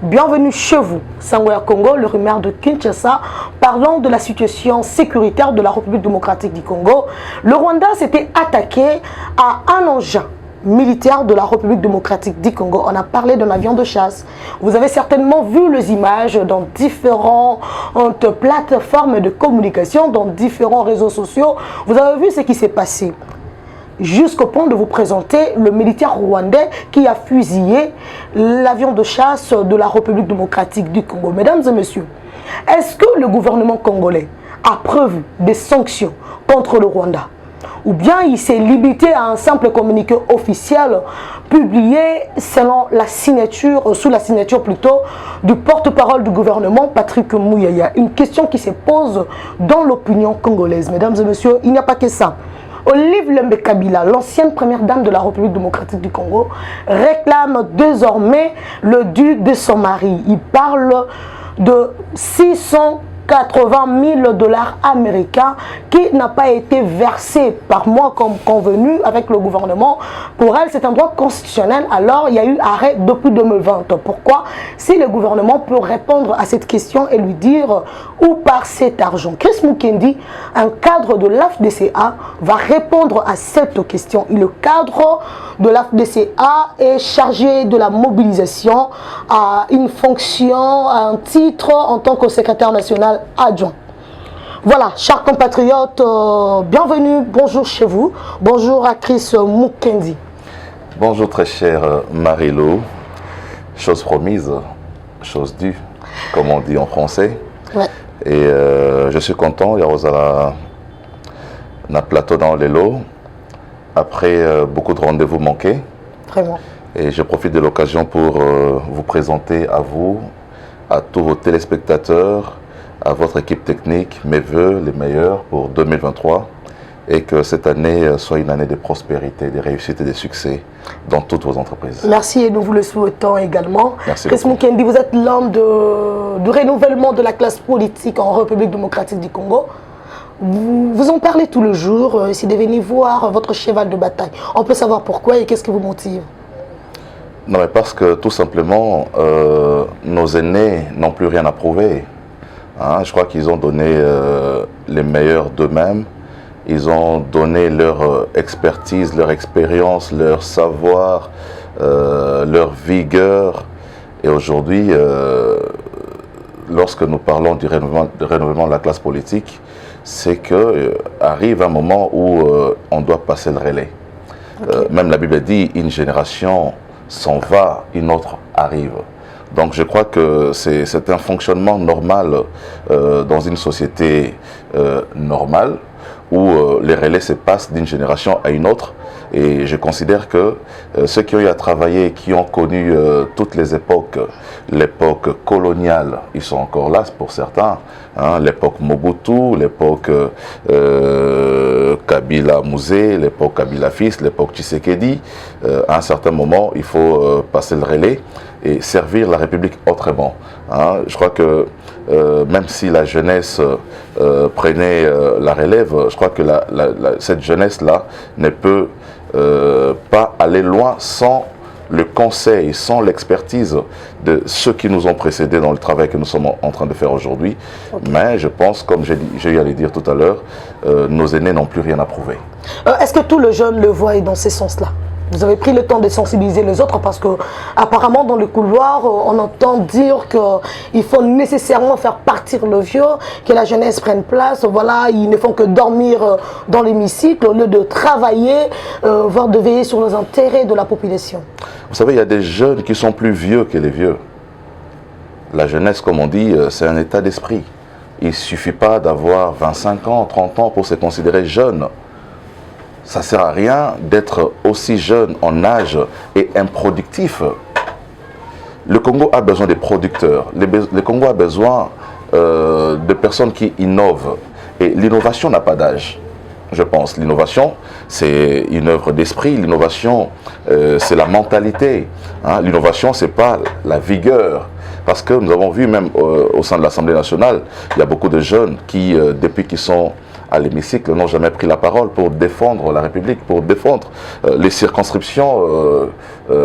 Bienvenue chez vous, Sangoya Congo, le rumeur de Kinshasa, parlant de la situation sécuritaire de la République démocratique du Congo. Le Rwanda s'était attaqué à un engin militaire de la République démocratique du Congo. On a parlé d'un avion de chasse. Vous avez certainement vu les images dans différentes plateformes de communication, dans différents réseaux sociaux. Vous avez vu ce qui s'est passé. Jusqu'au point de vous présenter le militaire rwandais qui a fusillé l'avion de chasse de la République démocratique du Congo. Mesdames et messieurs, est-ce que le gouvernement congolais a prévu des sanctions contre le Rwanda? Ou bien il s'est limité à un simple communiqué officiel publié selon la signature, sous la signature plutôt, du porte-parole du gouvernement, Patrick Mouyaya? Une question qui se pose dans l'opinion congolaise. Mesdames et messieurs, il n'y a pas que ça. Olive Lembe Kabila, l'ancienne première dame de la République démocratique du Congo, réclame désormais le dû de son mari. Il parle de 680 000 $ américains qui n'a pas été versé par mois comme convenu avec le gouvernement. Pour elle, c'est un droit constitutionnel. Alors, il y a eu arrêt depuis 2020. Pourquoi? Si le gouvernement peut répondre à cette question et lui dire où part cet argent. Chris Mukendi, un cadre de l'AFDCA, va répondre à cette question. Et le cadre de l'AFDCA est chargé de la mobilisation à une fonction, à un titre en tant que secrétaire national adjoint. Voilà, chers compatriotes, bienvenue, bonjour chez vous. Bonjour à Chris Mukendi. Bonjour très chère Marie-Lou. Chose promise, chose due, comme on dit en français. Ouais. Et je suis content, il y a un plateau dans les lots, après beaucoup de rendez-vous manqués. Vraiment. Et je profite de l'occasion pour vous présenter à vous, à tous vos téléspectateurs, à votre équipe technique, mes voeux les meilleurs pour 2023 et que cette année soit une année de prospérité, de réussite et de succès dans toutes vos entreprises. Merci et nous vous le souhaitons également. Merci Chris beaucoup. Mukendi, vous êtes l'homme du renouvellement de la classe politique en République démocratique du Congo. Vous en parlez tous les jours, c'est de venir voir votre cheval de bataille. On peut savoir pourquoi et qu'est-ce qui vous motive? Non, mais parce que tout simplement, nos aînés n'ont plus rien à prouver. Hein, je crois qu'ils ont donné les meilleurs d'eux-mêmes. Ils ont donné leur expertise, leur expérience, leur savoir, leur vigueur. Et aujourd'hui, lorsque nous parlons du renouvellement de la classe politique, c'est qu'arrive un moment où on doit passer le relais. Okay. Même la Bible dit, une génération s'en va, une autre arrive. Donc je crois que c'est un fonctionnement normal dans une société normale où les relais se passent d'une génération à une autre. Et je considère que ceux qui ont eu à travailler, qui ont connu toutes les époques, l'époque coloniale, ils sont encore là pour certains, hein, l'époque Mobutu, l'époque Kabila Mouzé, l'époque Kabila Fils, l'époque Tshisekedi. À un certain moment, il faut passer le relais et servir la République autrement. Hein. Je crois que même si la jeunesse prenait la relève, je crois que cette jeunesse-là ne peut pas aller loin sans le conseil, sans l'expertise de ceux qui nous ont précédés dans le travail que nous sommes en train de faire aujourd'hui. Okay. Mais je pense, comme j'ai eu à le dire tout à l'heure, nos aînés n'ont plus rien à prouver. Est-ce que tout le jeune le voit dans ce sens-là? Vous avez pris le temps de sensibiliser les autres parce que apparemment dans le couloir, on entend dire qu'il faut nécessairement faire partir le vieux, que la jeunesse prenne place. Voilà, ils ne font que dormir dans l'hémicycle au lieu de travailler, voire de veiller sur les intérêts de la population. Vous savez, il y a des jeunes qui sont plus vieux que les vieux. La jeunesse, comme on dit, c'est un état d'esprit. Il ne suffit pas d'avoir 25 ans, 30 ans pour se considérer jeune. Ça ne sert à rien d'être aussi jeune en âge et improductif. Le Congo a besoin des producteurs. Le Congo a besoin de personnes qui innovent. Et l'innovation n'a pas d'âge, je pense. L'innovation, c'est une œuvre d'esprit. L'innovation, c'est la mentalité. Hein. L'innovation, ce n'est pas la vigueur. Parce que nous avons vu même au sein de l'Assemblée nationale, il y a beaucoup de jeunes qui, depuis qu'ils sont à l'hémicycle n'ont jamais pris la parole pour défendre la République, pour défendre les circonscriptions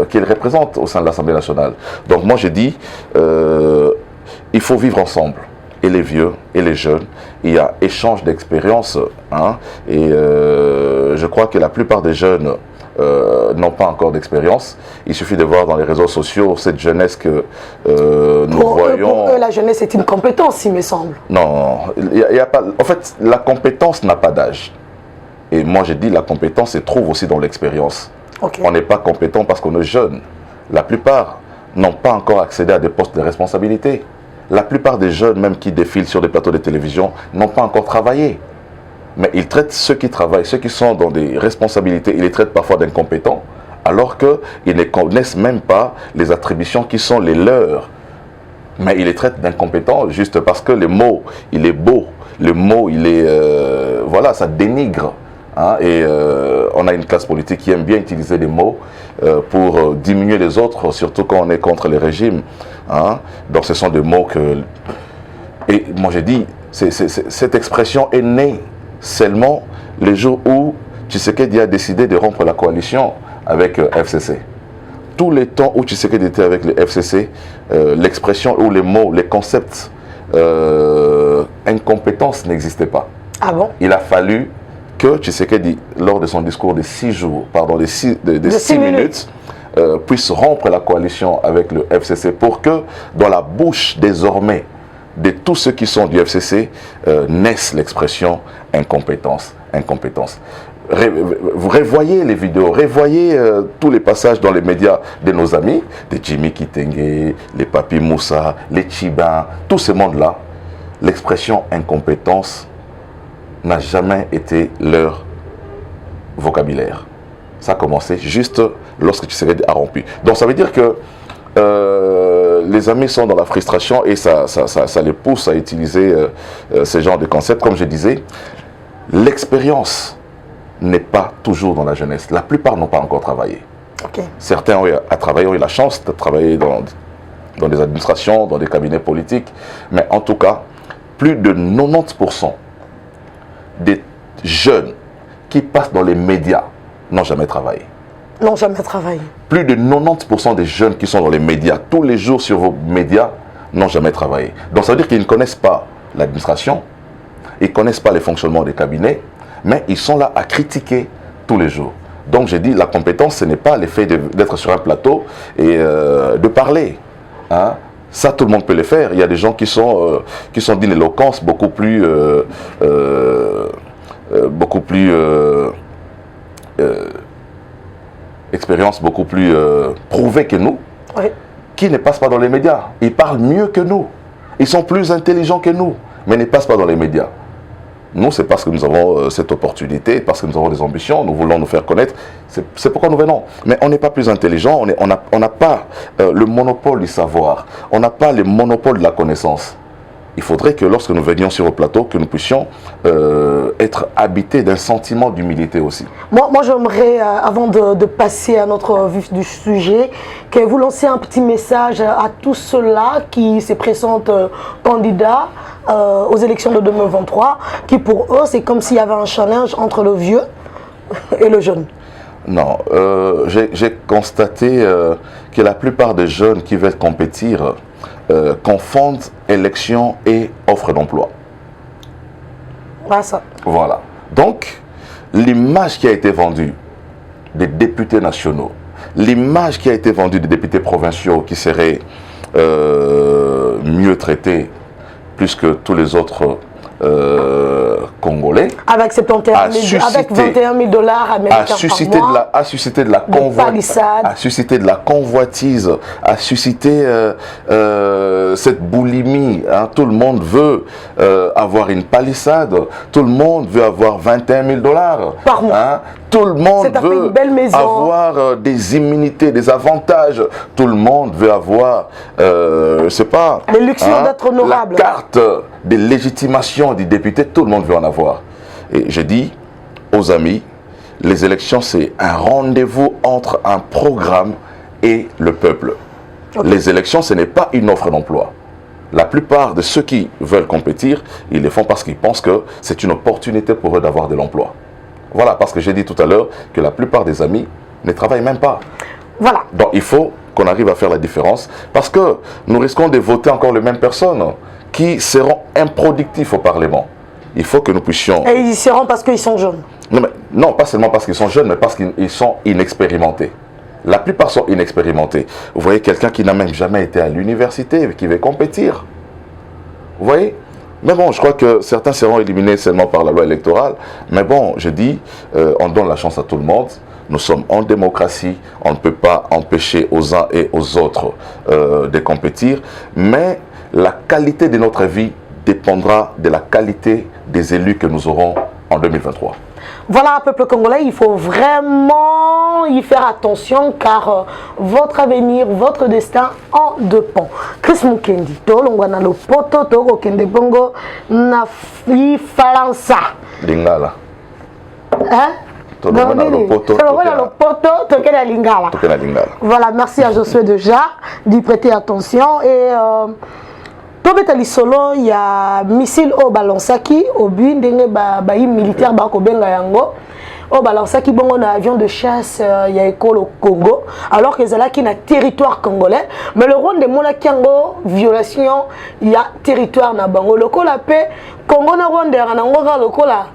qu'ils représentent au sein de l'Assemblée nationale. Donc moi j'ai dit, il faut vivre ensemble. Et les vieux et les jeunes, il y a échange d'expériences, hein, et je crois que la plupart des jeunes n'ont pas encore d'expérience. Il suffit de voir dans les réseaux sociaux cette jeunesse que nous voyons. Pour eux, la jeunesse est une compétence, il me semble. Non, il y a pas. En fait, la compétence n'a pas d'âge. Et moi, j'ai dit la compétence se trouve aussi dans l'expérience. Okay. On n'est pas compétent parce qu'on est jeune. La plupart n'ont pas encore accédé à des postes de responsabilité. La plupart des jeunes, même qui défilent sur des plateaux de télévision, n'ont pas encore travaillé. Mais ils traitent ceux qui travaillent, ceux qui sont dans des responsabilités, ils les traitent parfois d'incompétents, alors qu'ils ne connaissent même pas les attributions qui sont les leurs. Mais ils les traitent d'incompétents juste parce que le mot, il est beau, le mot, il est... voilà, ça dénigre. Hein, et on a une classe politique qui aime bien utiliser des mots pour diminuer les autres, surtout quand on est contre les régimes. Hein. Donc ce sont des mots que... Et moi j'ai dit, cette expression est née seulement le jour où Tshisekedi a décidé de rompre la coalition avec FCC. Tous les temps où Tshisekedi était avec le FCC, l'expression ou les mots, les concepts incompétence n'existaient pas. Ah bon? Il a fallu que Tshisekedi, lors de son discours de 6 jours, pardon, de 6 minutes, puisse rompre la coalition avec le FCC pour que, dans la bouche désormais de tous ceux qui sont du FCC, naisse l'expression incompétence, incompétence. Vous revoyez les vidéos, revoyez tous les passages dans les médias de nos amis, de Jimmy Kitenge, les Papi Moussa, les Tchibin, tous ces mondes-là, l'expression incompétence n'a jamais été leur vocabulaire. Ça a commencé juste lorsque Tshisekedi a rompu. Donc ça veut dire que les amis sont dans la frustration et ça les pousse à utiliser ce genre de concepts. Comme je disais, l'expérience n'est pas toujours dans la jeunesse. La plupart n'ont pas encore travaillé. Okay. Certains ont eu la chance de travailler dans des administrations, dans des cabinets politiques, mais en tout cas, plus de 90% des jeunes qui passent dans les médias n'ont jamais travaillé. N'ont jamais travaillé. Plus de 90% des jeunes qui sont dans les médias, tous les jours sur vos médias, n'ont jamais travaillé. Donc ça veut dire qu'ils ne connaissent pas l'administration, ils ne connaissent pas les fonctionnements des cabinets, mais ils sont là à critiquer tous les jours. Donc j'ai dit, la compétence, ce n'est pas l'effet d'être sur un plateau et de parler. Hein. Ça, tout le monde peut le faire. Il y a des gens qui sont d'une éloquence beaucoup plus expérience beaucoup plus prouvée que nous, oui, qui ne passent pas dans les médias. Ils parlent mieux que nous. Ils sont plus intelligents que nous, mais ne passent pas dans les médias. Nous, c'est parce que nous avons cette opportunité, parce que nous avons des ambitions, nous voulons nous faire connaître. C'est pourquoi nous venons. Mais on n'est pas plus intelligent, on n'a pas le monopole du savoir, on n'a pas le monopole de la connaissance. Il faudrait que lorsque nous venions sur le plateau, que nous puissions être habités d'un sentiment d'humilité aussi. Moi j'aimerais, avant de passer à notre vif du sujet, que vous lanciez un petit message à tous ceux-là qui se présentent candidats aux élections de 2023, qui pour eux, c'est comme s'il y avait un challenge entre le vieux et le jeune. Non, j'ai constaté que la plupart des jeunes qui veulent compétir confondent élection et offre d'emploi. Ah, ça. Voilà. Donc, l'image qui a été vendue des députés nationaux, l'image qui a été vendue des députés provinciaux qui seraient mieux traités plus que tous les autres Congolais, avec 21 000 américains par mois, a suscité de la convoitise, a suscité cette boulimie. Hein. Tout le monde veut avoir une palissade, tout le monde veut avoir 21 000 $ par mois. Hein. Tout le monde veut avoir des immunités, des avantages. Tout le monde veut avoir, je sais pas, les luxures d'être honorable. La carte de légitimation du député, tout le monde veut en avoir. Et je dis aux amis, les élections, c'est un rendez-vous entre un programme et le peuple. Okay. Les élections, ce n'est pas une offre d'emploi. La plupart de ceux qui veulent compétir, ils le font parce qu'ils pensent que c'est une opportunité pour eux d'avoir de l'emploi. Voilà, parce que j'ai dit tout à l'heure que la plupart des amis ne travaillent même pas. Voilà. Donc il faut qu'on arrive à faire la différence parce que nous risquons de voter encore les mêmes personnes qui seront improductifs au Parlement. Il faut que nous puissions... Et ils seront parce qu'ils sont jeunes. Non, pas seulement parce qu'ils sont jeunes, mais parce qu'ils sont inexpérimentés. La plupart sont inexpérimentés. Vous voyez quelqu'un qui n'a même jamais été à l'université, qui veut compétir. Vous voyez? Mais bon, je crois que certains seront éliminés seulement par la loi électorale. Mais bon, je dis, on donne la chance à tout le monde. Nous sommes en démocratie. On ne peut pas empêcher aux uns et aux autres de compétir. Mais la qualité de notre vie dépendra de la qualité des élus que nous aurons en 2023. Voilà, peuple congolais, il faut vraiment y faire attention car votre avenir, votre destin en dépend. Chris Mukendi, tolongwa na lopoto toko kende bongo na Faransa. Lingala. Hein? Tolongwa na lopoto toke na Lingala. Toke na Lingala. Voilà, merci à Josué déjà d'y prêter attention et Tobeta lisolo il y a missile au balansaki au but ndenge ba militaire ba ko benga yango au balansaki bongo na avion de chasse il y a école au Congo alors que zala qui na territoire congolais mais le Rwanda mona kiango violation il y a territoire na bango lokola pe Congo na Rwanda na ngoka lokola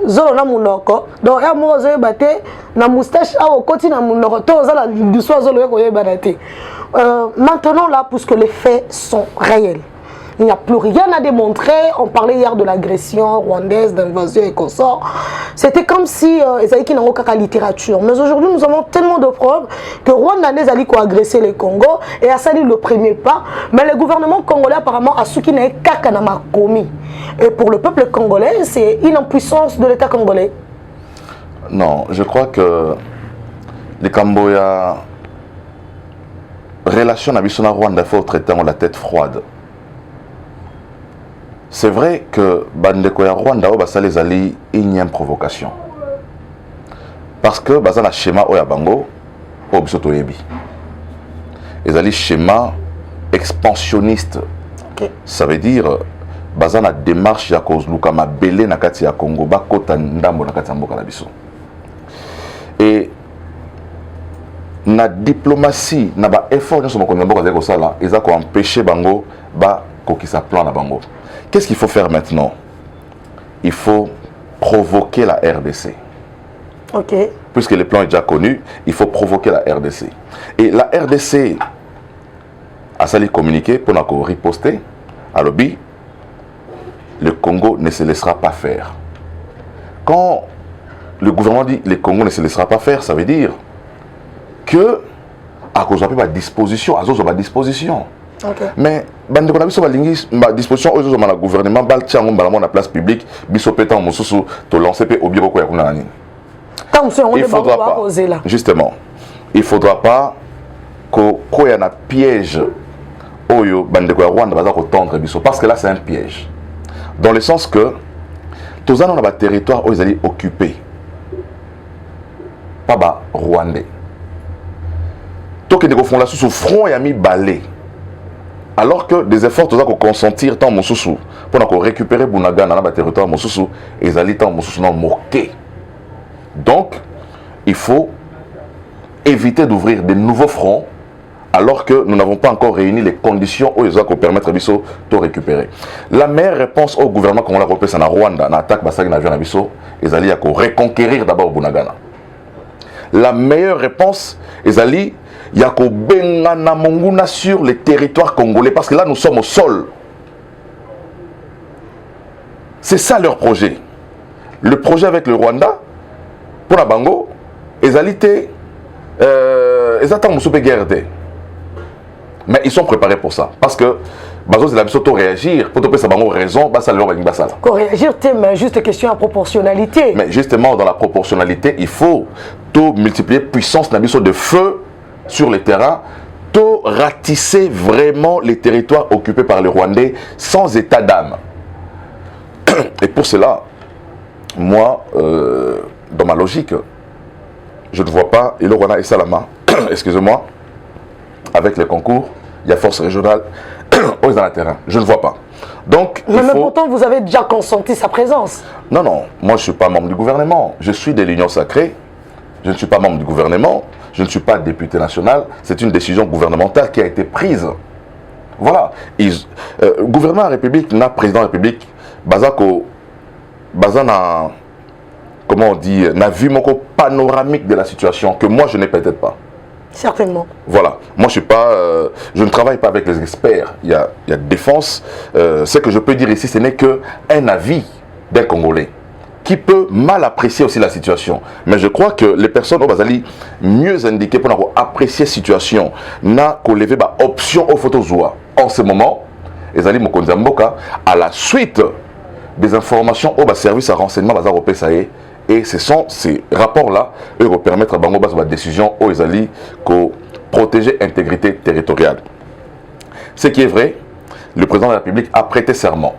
zolo na munoko donc ya mo zo baté na moustache a okoti na munoko to zala du soir zolo ko yebana te maintenant là puisque les faits sont réels. Il n'y a plus rien à démontrer. On parlait hier de l'agression rwandaise, d'invasion et consorts. C'était comme si ils avaient n'ont aucun littérature. Mais aujourd'hui, nous avons tellement de preuves que Rwandais allaient agresser le Congo et a sali le premier pas. Mais le gouvernement congolais apparemment a su qu'il n'a qu'à commis. Et pour le peuple congolais, c'est une impuissance de l'État congolais. Non, je crois que les Camboya relation avec le Rwanda faut traiter la tête froide. C'est vrai que Bandeko ya Rwanda ça les alliés énième provocation. Parce que baza na schéma oya bango o bisoto yebi. Les alliés schéma expansionniste. Okay. Ça veut dire baza na démarche ya kozluka mabele na kati ya Congo ba kota ndambo na kati ya mboka na biso. Et na diplomatie na ba effort nyonso mokonzi mboka zeko sala eza ko empêcher bango ba kokisa plan na bango. Qu'est-ce qu'il faut faire maintenant? Il faut provoquer la RDC. Ok. Puisque le plan est déjà connu, il faut provoquer la RDC. Et la RDC a sali communiquer pour nous riposter à l'objet. Le Congo ne se laissera pas faire. Quand le gouvernement dit le Congo ne se laissera pas faire, ça veut dire que à cause de la disposition, à cause de la disposition. Okay. Mais bande qu'on a vu sur la disposition aux autres gouvernement bal tient on la place publique biso pétant mosusu to lancer pe au bureau ko yakuna nani. Il faudra pas. Justement, il faudra pas que y a un piège oyo bande ko Rwanda baza ko tendre biso parce que là c'est un piège. Dans le sens que tous on a un territoire où ils allaient occuper. Pas ba Rwandais. Tant que nous font là sous front et a mis balai. Alors que des efforts tous qu'on consentir tant Mosusu pour récupérer Bunaga dans le territoire Mosusu et ils allaient tant Mosusu non moquer. Donc il faut éviter d'ouvrir de nouveaux fronts alors que nous n'avons pas encore réuni les conditions où ils ont permettre Bisso de récupérer. La meilleure réponse au gouvernement qu'on a repéré c'est en Rwanda, en attaque Basagi na Bisso, ils allaient reconquérir d'abord Bunagana. La meilleure réponse, ils allaient Yako Bengana Monguna sur le territoire congolais parce que là nous sommes au sol. C'est ça leur projet. Le projet avec le Rwanda, pour la Bango, ils attendent Moussoupe guerre. Mais ils sont préparés pour ça. Parce que Bazo de la Bisoto réagir, pour te ça Bango raison, ça leur va ça. Réagir, mais juste question à proportionnalité. Mais justement, dans la proportionnalité, il faut tout multiplier puissance de feu sur le terrain, tout ratisser vraiment les territoires occupés par les Rwandais sans état d'âme. Et pour cela, moi, dans ma logique, je ne vois pas, et le Rwanda et Salama, excusez-moi, avec les concours il y a force régionale aux dans le terrain. Je ne vois pas. Donc, mais pourtant, vous avez déjà consenti sa présence. Non, non, moi je ne suis pas membre du gouvernement. Je suis de l'Union sacrée. Je ne suis pas membre du gouvernement. Je ne suis pas député national. C'est une décision gouvernementale qui a été prise. Voilà. Le gouvernement de la République, n'a président de la République, comment on dit, n'a vu mon panoramique de la situation que moi je n'ai peut-être pas. Certainement. Voilà. Moi je suis pas, je ne travaille pas avec les experts. Il y a défense. Ce que je peux dire ici, ce n'est qu'un avis d'un Congolais qui peut mal apprécier aussi la situation. Mais je crois que les personnes au Bazali mieux indiquées pour apprécier la situation n'a qu'au lever option aux photos zoa. En ce moment, Ezali Mokonza Mboka, à la suite des informations au service à renseignement Bazar au PSAE, et ce sont ces rapports-là qui vont permettre à Bango Bas de décision aux Ezali de protéger l'intégrité territoriale. Ce qui est vrai, le président de la République a prêté serment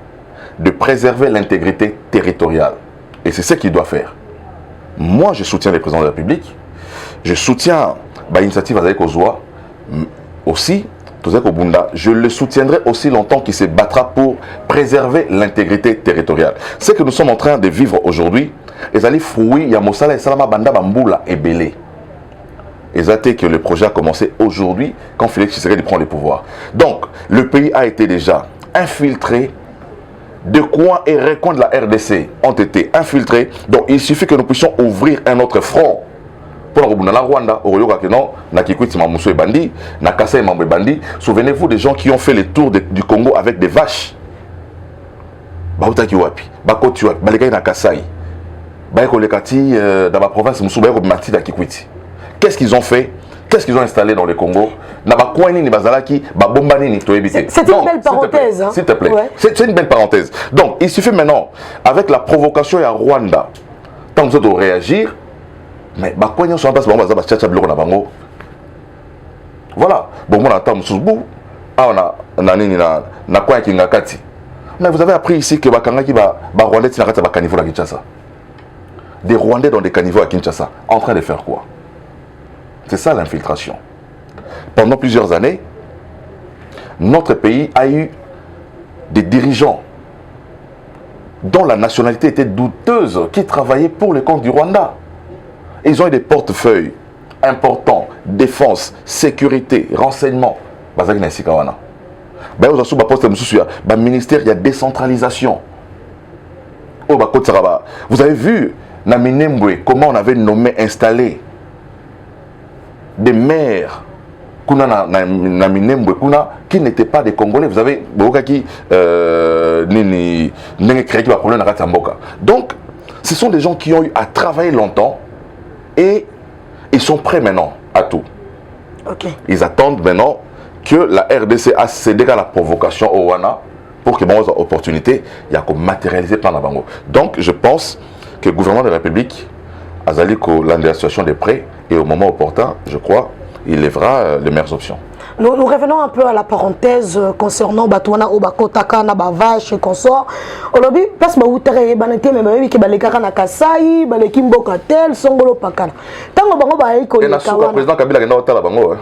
de préserver l'intégrité territoriale. Et c'est ce qu'il doit faire. Moi, je soutiens le président de la République. Je soutiens l'initiative Azali Kozwa aussi. Je le soutiendrai aussi longtemps qu'il se battra pour préserver l'intégrité territoriale. Ce que nous sommes en train de vivre aujourd'hui, Ezali fruit Yamosala et Salama Banda Bamboula et Belé. Exacté que le projet a commencé aujourd'hui quand Félix Tshisekedi prend le pouvoir. Donc, le pays a été déjà infiltré. De coins et recoins de la RDC ont été infiltrés. Donc il suffit que nous puissions ouvrir un autre front. Pour la Rwanda, au Rwanda, souvenez-vous des gens qui ont fait le tour du Congo avec des vaches. Dans la province, qu'est-ce qu'ils ont fait? Qu'est-ce qu'ils ont installé dans le Congo? C'est une belle parenthèse. S'il te plaît. Ouais. C'est une belle parenthèse. Donc, il suffit maintenant, avec la provocation à Rwanda, tant que vous devez réagir, mais voilà. Bon, on attend mais vous avez appris ici que des Rwandais dans des caniveaux à Kinshasa, en train de faire quoi? C'est ça l'infiltration. Pendant plusieurs années, notre pays a eu des dirigeants dont la nationalité était douteuse qui travaillaient pour le compte du Rwanda. Ils ont eu des portefeuilles importants, défense, sécurité, renseignement. Vous ministère, il y a décentralisation. Vous avez vu comment on avait nommé, installé des maires qui n'étaient pas des Congolais. Vous avez donc ce sont des gens qui ont eu à travailler longtemps et ils sont prêts maintenant à tout. Okay. Ils attendent maintenant que la RDC a cédé à la provocation au WANA pour que bon opportunité il y a comme matérialiser plan Bango. Donc je pense que le gouvernement de la République a zali la situation des prêts et au moment opportun, je crois, il lèvera les meilleures options. Nous revenons un peu à la parenthèse concernant Batouana Obakotaka na Bavache et consort. Aujourd'hui, parce que Baoutere Banete même que Balekara na Kasai, Balekimbo Katel, Songolo Pakana. Tango Bango Baeko. Et na souka président Kabila genda otala bango.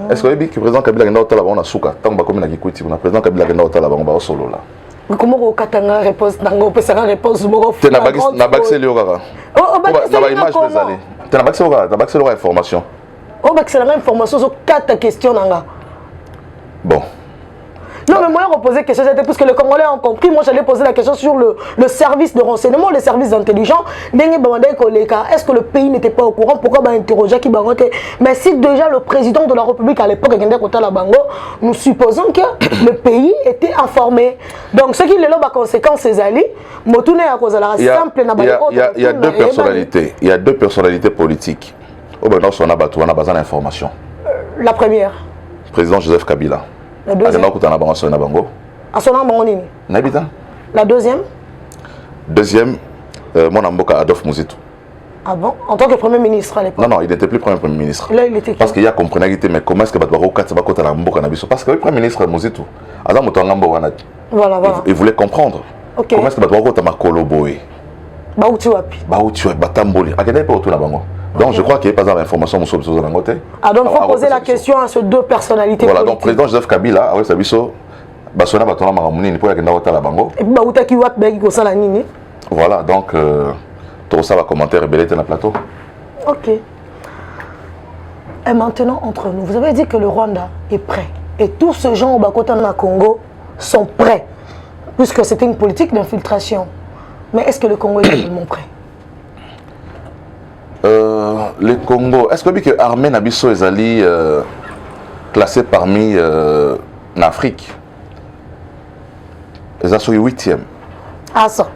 Est-ce que le président Kabila genda otala bango na souka tango bakomi na Kikwiti na président Kabila genda otala bango ba solo là. Comment vous katanga réponse nango pesanga réponse moko. Te na bakse lio kaka. Oh bakse na image bezali. Te na bakse lio information. Oh, bah, c'est la même information sur 4 questions. Bon. Non, mais moi, je posais la question, parce que les Congolais ont compris. Moi, j'allais poser la question sur le service de renseignement, les services d'intelligence. Est-ce que le pays n'était pas au courant? Pourquoi interroger qui mais si déjà le président de la République à l'époque, nous supposons que le pays était informé. Donc, ce qui est là, conséquence, c'est Ali. Il y a deux personnalités. Il y a deux personnalités politiques. On a besoin d'informations. La première. Président Joseph Kabila. La deuxième. La deuxième. Deuxième, mon amboka Adolphe Mouzitou. Ah bon? En tant que Premier ministre à l'époque? Non, il n'était plus Premier ministre. Là, il était qui? Parce qu'il y a compris, mais comment est-ce que parce que le Premier ministre Mouzitou, voilà. Il voulait comprendre. Okay. Comment est-ce que Batouako Makoloboé? Baoutiwapi. Baoutiwapi, Batamboli. Donc je crois qu'il n'y a pas d'information sur le côté. Ah, donc il faut poser la question à ces deux personnalités. Voilà, donc président Joseph Kabila, avec Sabiso, Basona Batona Maramouni, il faut qu'il y ait la bango. Et puis, Baoutaki Wat Begi Salanini. Voilà, donc tout ça va commenter rebelle dans le plateau. Ok. Et maintenant, entre nous, vous avez dit que le Rwanda est prêt. Et tous ces gens au Bakota na Congo sont prêts. Puisque c'était une politique d'infiltration. Mais est-ce que le Congo est réellement prêt? Le Congo, est-ce que l'armée Nabiso est allée classée parmi l'Afrique? Ils sont 8e. Ah ça.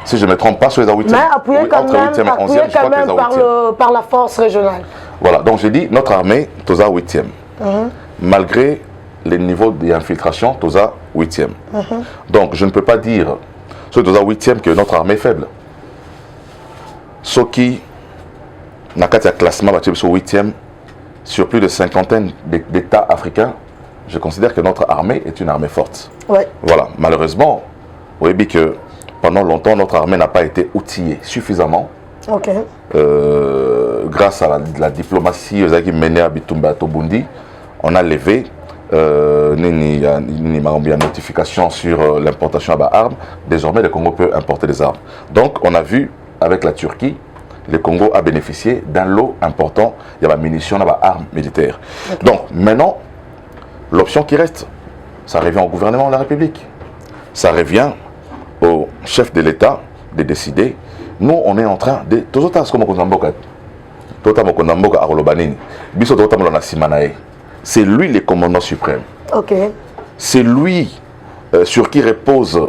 Si je ne me trompe pas, sur les 8e. Mais appuyé oui, quand entre même, 8e et 11e, je crois que par la force régionale. Voilà, donc j'ai dit, notre armée, tous à 8e. Malgré les niveaux d'infiltration, tous à 8e. Donc je ne peux pas dire, sur tous à 8e, que notre armée est faible. Ce qui, dans le classement, sur 8e, sur plus de cinquantaine d'États africains, je considère que notre armée est une armée forte. Ouais. Voilà, malheureusement, vous voyez que pendant longtemps, notre armée n'a pas été outillée suffisamment. Ok. Grâce à la diplomatie menée à Bitumba Tobundi, on a levé une notification sur l'importation d'armes. Désormais, le Congo peut importer des armes. Donc, on a vu avec la Turquie, le Congo a bénéficié d'un lot important. Il y a des munitions, il y a des armes militaires. Okay. Donc, maintenant, l'option qui reste, ça revient au gouvernement de la République. Ça revient au chef de l'État de décider. Nous, on est en train de... C'est lui le commandant suprême. Okay. C'est lui sur qui repose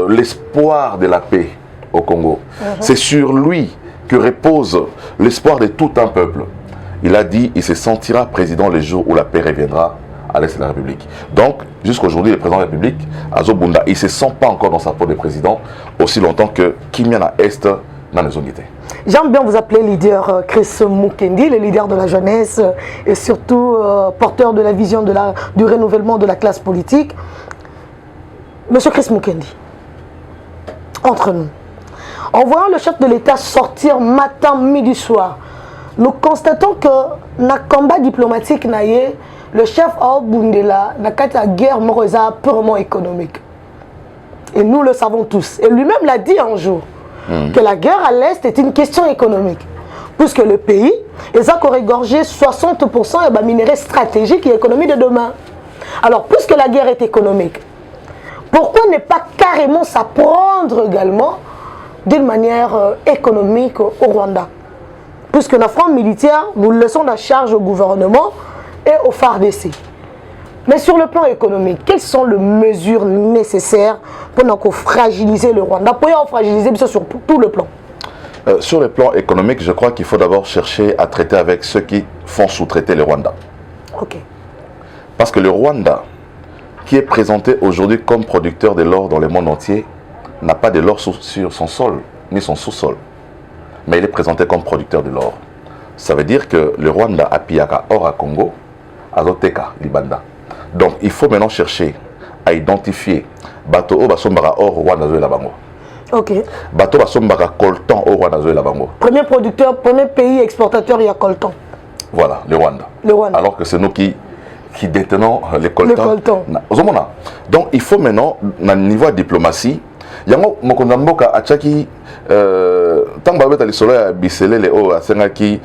l'espoir de la paix au Congo. C'est sur lui que repose l'espoir de tout un peuple. Il a dit qu'il se sentira président le jour où la paix reviendra à l'Est de la République. Donc, jusqu'aujourd'hui, le président de la République, Azobunda, il ne se sent pas encore dans sa peau de président aussi longtemps que Kimiana Est dans les unités. J'aime bien vous appeler leader Chris Mukendi, le leader de la jeunesse et surtout porteur de la vision du renouvellement de la classe politique. Monsieur Chris Mukendi, entre nous, en voyant le chef de l'État sortir matin, midi, soir, nous constatons que dans le combat diplomatique, le chef Aobundela n'a qu'à la guerre purement économique. Et nous le savons tous. Et lui-même l'a dit un jour, que la guerre à l'Est est une question économique. Puisque le pays, ils ont regorgé 60% de minerais stratégiques et économie de demain. Alors, puisque la guerre est économique, pourquoi ne pas carrément s'apprendre également d'une manière économique au Rwanda? Puisque nos front militaire, nous laissons la charge au gouvernement et au FARDC. Mais sur le plan économique, quelles sont les mesures nécessaires pour fragiliser le Rwanda, pour fragiliser sur tout le plan? Sur le plan économique, je crois qu'il faut d'abord chercher à traiter avec ceux qui font sous-traiter le Rwanda. Ok. Parce que le Rwanda, qui est présenté aujourd'hui comme producteur de l'or dans le monde entier, n'a pas de l'or sur son sol, ni son sous-sol. Mais il est présenté comme producteur de l'or. Ça veut dire que le Rwanda a pillaka or à Congo, à Zoteka, Libanda. Donc il faut maintenant chercher à identifier bateau au basombara or Rwanda zoé la bango. Ok. Bateau basombara coltan au Rwanda zoé la bango. Premier producteur, premier pays exportateur, il y a coltan. Voilà, le Rwanda. Le Rwanda. Alors que c'est nous qui détenons les coltans. Le coltan. Donc il faut maintenant, à niveau de diplomatie, il y a un mboka à Tchaki, tant que les soleils à Bissele, les hauts à Sengaki,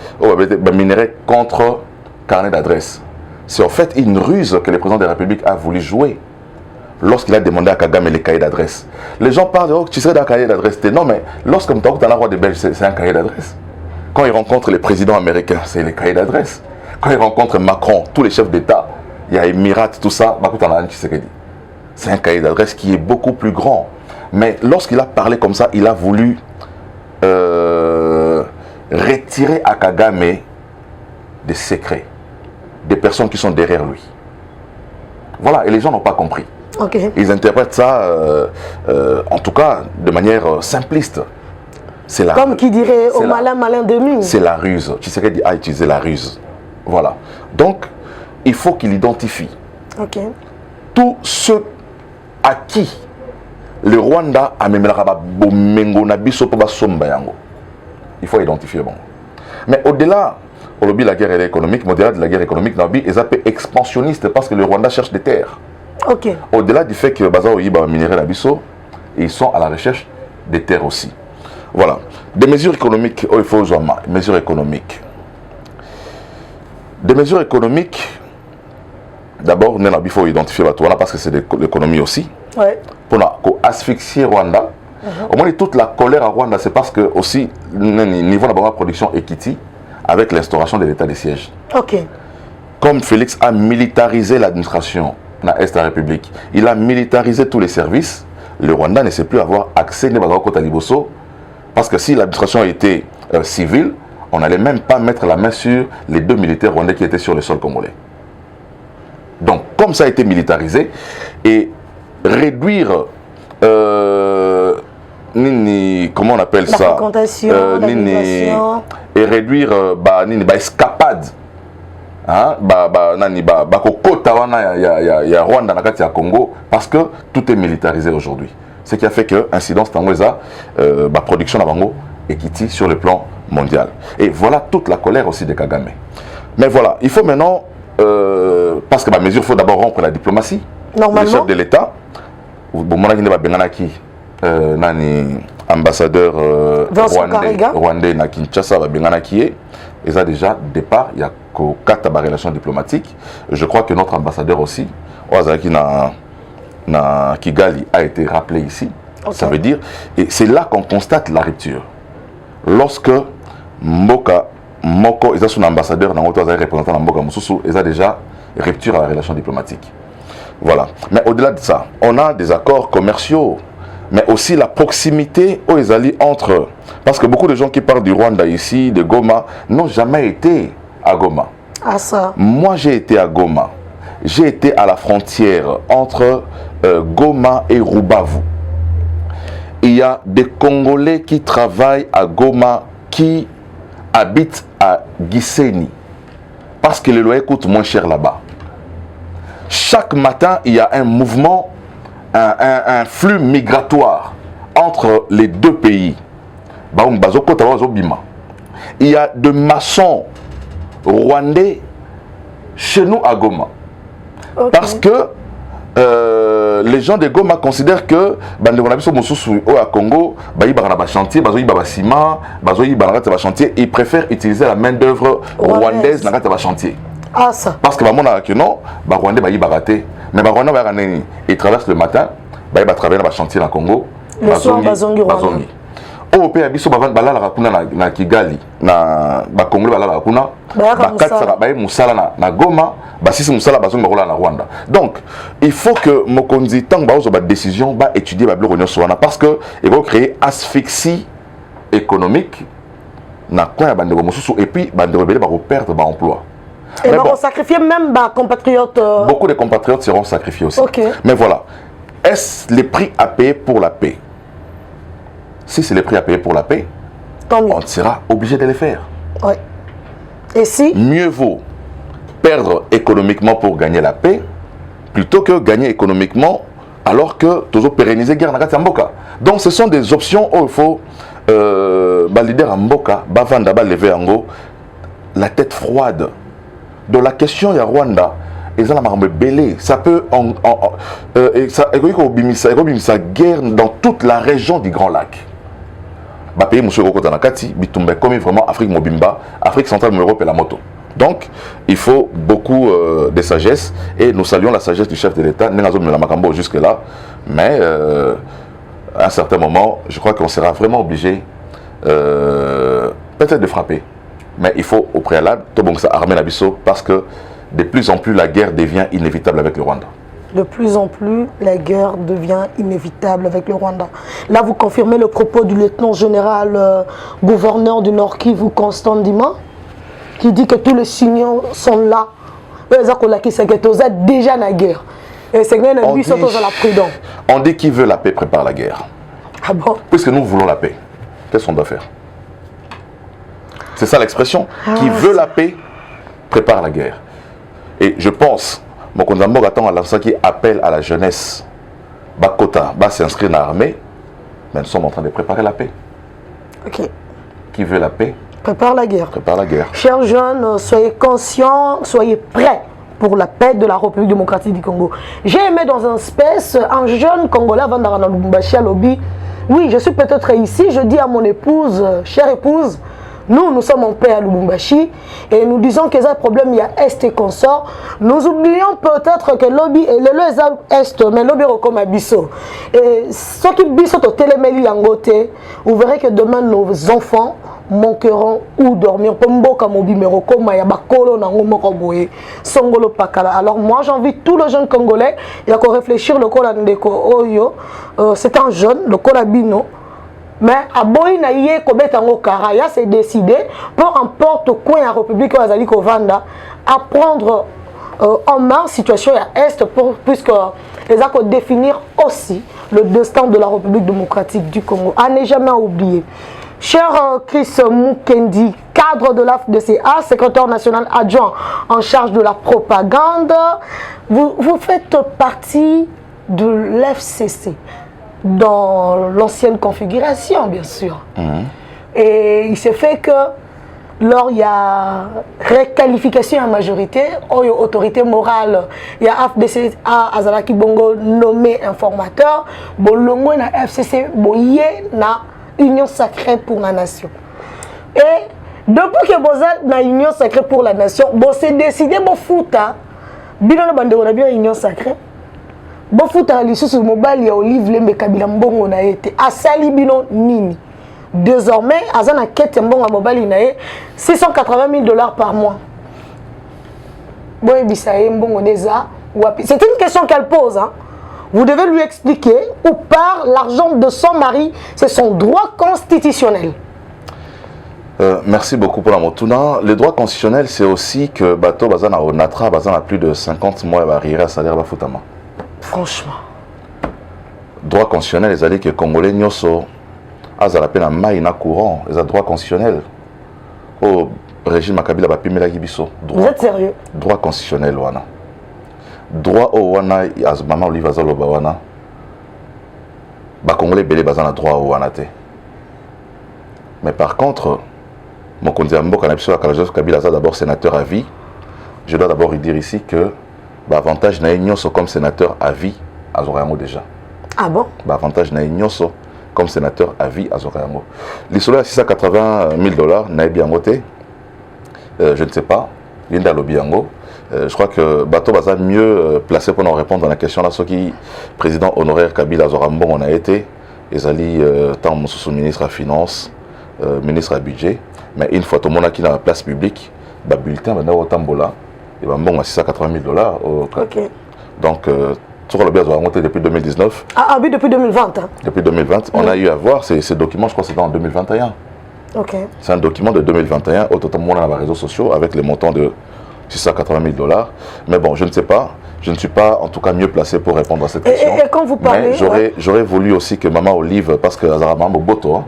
minerais contre carnet d'adresse. C'est en fait une ruse que le président de la République a voulu jouer lorsqu'il a demandé à Kagame les cahiers d'adresse. Les gens parlent, oh, tu serais dans le cahier d'adresse. Non, mais lorsque tu as la roi des Belges, c'est un cahier d'adresse. Quand il rencontre les présidents américains, c'est les cahiers d'adresse. Quand il rencontre Macron, tous les chefs d'État, il y a Émirats, tout ça, c'est un cahier d'adresse qui est beaucoup plus grand. Mais lorsqu'il a parlé comme ça, il a voulu retirer à Kagame des secrets, des personnes qui sont derrière lui. Voilà, et les gens n'ont pas compris. Okay. Ils interprètent ça, en tout cas, de manière simpliste. Comme qui dirait au malin, malin demi. C'est la ruse. Tshisekedi a utilisé la ruse. Voilà. Donc, il faut qu'il identifie tous ceux à qui le Rwanda a même la bomengo na biso po ba somba yango. il faut identifier bon. Mais au-delà, au lobby la guerre elle est économique, mais au-delà de la guerre économique, ils appellent expansionniste parce que le Rwanda cherche des terres. Ok. Au-delà du fait que Bazao Yiba minerai l'Abisso, ils sont à la recherche des terres aussi. Voilà. Des mesures économiques, il faut mesures économiques. Des mesures économiques, d'abord, il faut identifier la Rwanda parce que c'est de l'économie aussi. Ouais. Pour asphyxier Rwanda. Au moins, toute la colère à Rwanda, c'est parce que aussi, le niveau de la production Ekiti, avec l'instauration de l'état de siège. Ok. Comme Félix a militarisé l'administration dans l'Est de la République, il a militarisé tous les services, le Rwanda ne sait plus avoir accès à Liboso, parce que si l'administration était civile, on n'allait même pas mettre la main sur les 2 militaires rwandais qui étaient sur le sol congolais. Donc, comme ça a été militarisé, et réduire, comment on appelle la ça, fréquentation, et réduire escapade. Il y a Rwanda dans le Congo parce que tout est militarisé aujourd'hui. Ce qui a fait que l'incidence de la production est quittée sur le plan mondial. Et voilà toute la colère aussi de Kagame. Mais voilà, il faut maintenant, parce que la mesure, il faut d'abord rompre la diplomatie. Normalement. Le chef de l'État, ambassadeur rwandais na Kinshasa, ils ont déjà départ, il y a 4 relations diplomatiques. Je crois que notre ambassadeur aussi, na Kigali, a été rappelé ici. Okay. Ça veut dire, et c'est là qu'on constate la rupture. Lorsque Moko, ils ont son ambassadeur, ils ont représentant de Mboka Moussousou, ils ont déjà rupture à la relation diplomatique. Voilà. Mais au-delà de ça, on a des accords commerciaux, mais aussi la proximité aux alliés entre eux. Parce que beaucoup de gens qui parlent du Rwanda ici, de Goma, n'ont jamais été à Goma. Ah ça. Moi, j'ai été à Goma. J'ai été à la frontière entre Goma et Rubavu. Il y a des Congolais qui travaillent à Goma, qui habitent à Gisenyi. Parce que le loyer coûte moins cher là-bas. Chaque matin, il y a un mouvement, un flux migratoire entre les 2 pays. Il y a de maçons rwandais chez nous à Goma. Okay. Parce que les gens de Goma considèrent que au Congo, ils préfèrent utiliser la main d'œuvre rwandaise dans le chantier. Ah, ça. Parce que non, les Rwandais mais les Rwandais ils traversent le matin, ils travaillent dans le chantier dans le Congo. Le soir, bazongi. Au pays biso balala na Kigali na Congolais balala kuna ba musala na Goma basisi musala bazongi bakola na Rwanda. Donc il faut que mokonzi tang baozo ba décision ba étudier ba bloko nyonso wana parce que il va créer asphyxie économique na kwa bandeko mosusu et puis bandeko belé ba perdre ba emploi. Et bon, on sacrifier même bah, compatriotes. Beaucoup de compatriotes seront sacrifiés aussi. Okay. Mais voilà, est-ce les prix à payer pour la paix? Si c'est les prix à payer pour la paix, on sera obligé de les faire. Oui. Et si? Mieux vaut perdre économiquement pour gagner la paix, plutôt que gagner économiquement alors que toujours pérenniser guerre dans Mboka. Donc ce sont des options où il faut leader à Mboka, Bavanda, lever en haut, la tête froide. Dans la question il y a Rwanda, ils ont la belé, ça peut ça guerre dans toute la région du Grand Lac. Pays monsieur Rokota Nakati, bitumbe comme vraiment Afrique Mobimba, Afrique centrale, Europe et la moto. Donc, il faut beaucoup de sagesse et nous saluons la sagesse du chef de l'État, Nengazo Makambo jusque-là, mais à un certain moment, je crois qu'on sera vraiment obligé peut-être de frapper. Mais il faut au préalable, Tobongsa armer l'Abisso parce que de plus en plus la guerre devient inévitable avec le Rwanda. De plus en plus, la guerre devient inévitable avec le Rwanda. Là, vous confirmez le propos du lieutenant général gouverneur du Nord Kivu, Constant Ndima, qui dit que tous les signaux sont là. Déjà la guerre. Et c'est la prudence. On dit qui veut la paix prépare la guerre. Ah bon? Puisque nous voulons la paix, qu'est-ce qu'on doit faire? C'est ça l'expression. Qui veut la paix prépare la guerre. Et je pense, Mokondambo attend à l'instant qui appelle à la jeunesse, Bakota, va s'inscrire dans l'armée, mais nous sommes en train de préparer la paix. Ok. qui veut la paix prépare la guerre. prépare la guerre. Chers jeunes, soyez conscients, soyez prêts pour la paix de la République démocratique du Congo. J'ai aimé dans un space un jeune Congolais avant d'aller à Lubumbashi à Lobby. Oui, je suis peut-être ici, je dis à mon épouse, chère épouse, nous sommes en paix à Lubumbashi et nous disons qu'il y a un problème, il y a Est et consort. Nous oublions peut-être que Lobby et le Est, mais Lobby comme Abisso. Et ce qui biso au téléméli yangote, vous verrez que demain nos enfants manqueront où dormir. Alors moi j'invite tous les jeunes Congolais à réfléchir le Kola Ndeko Oyo. C'est un jeune, le Kola Bino. Mais à Boy Naïe Kobetango Karaya c'est décidé, peu importe quoi en République Azali Kovanda, à prendre en main la situation à Est puisque les a définir aussi le destin de la République démocratique du Congo. À ne jamais oublier. Cher Chris Mukendi, cadre de l'AFDCA, secrétaire national adjoint en charge de la propagande, vous faites partie de l'FCC dans l'ancienne configuration, bien sûr. Et il se fait que lors il y a réqualification en majorité, autorité morale, il y a FDCA Azalaki Bongo nommé informateur, Bolongo na FCC boye na Union sacrée pour la nation. Et depuis que vous êtes dans l'Union sacrée pour la nation, vous avez décidé de foutre bien l'Union sacrée. Vous foutre l'issue mobile et Olive Lembe Kabila Mbongo na été à Salibino Nini. Désormais, Azana Kete Mbongo mobile na 680 000 $ par mois. C'est une question qu'elle pose. Hein. Vous devez lui expliquer où part l'argent de son mari, c'est son droit constitutionnel. Merci beaucoup pour la motuna. Le droit constitutionnel, c'est aussi que Bato Bazana Onatra, Bazana a plus de 50 mois à arriver à salaire Bafutama. Franchement. Droit constitutionnel, les alliés que Congolais Nyoso, Azalapé na Maïna courant, les droit constitutionnel. Au régime Makabila Bapimela Gibiso. Vous êtes sérieux? Droit constitutionnel, Wana. Droit au wana azmama oliva zaloba wana ba congolais belé bazana droit au wana te. Mais par contre mon konzi mboka na biso ya Joseph Kabila za d'abord sénateur à vie. Je dois d'abord dire ici que ba avantage na nyonso comme sénateur à vie azorayango déjà. Ah bon? Ba avantage na nyonso comme sénateur à vie azorayango. Les solo à 680 000 $ na biango te. Je ne sais pas, yenda lobiango. Je crois que Bato Baza mieux placé pour nous répondre à la question là, ce qui président honoraire Kabila Zorambon on a été, Ezali tant mon ministre à finance, ministre à budget, mais une fois tout le monde qui est dans la place publique, le bulletin va au Tambola, et ben bon à 680 000 $. Ok. Donc tout le bien remonté depuis 2019. Ah oui, depuis 2020. Hein. Depuis 2020, on a eu à voir ces documents, je crois que c'était en 2021. Ok. C'est un document de 2021, au total on a les réseaux sociaux avec les montants de 680 000 $. Mais bon, je ne sais pas. Je ne suis pas en tout cas mieux placé pour répondre à cette question. Et quand vous parlez... J'aurais voulu aussi que Maman Olive, parce que Azarama Moboto,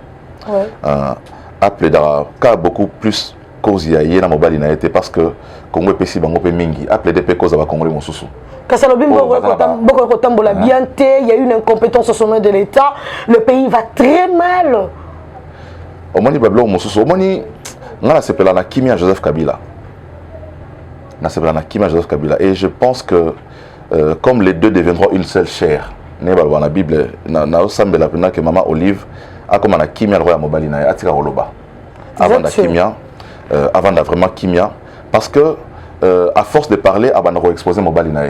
appelé dans cas beaucoup plus cause y a dans mobile n'a été parce que Congo PC Bango Mingi, appelé des causes à Congo Monsusu. Il y a une incompétence au sommet de l'État, le pays va très mal. Au moins, Bablo Monsusu, au moins, on a s'appelé la Kimia Joseph Kabila. Et je pense que comme les deux deviendront une seule chair, dans la Bible, que Maman Olive a comme un kimia roi mobile na atika roloba avant la kimia, avant de vraiment kimia, parce que à force de parler, avant de exposer mobile na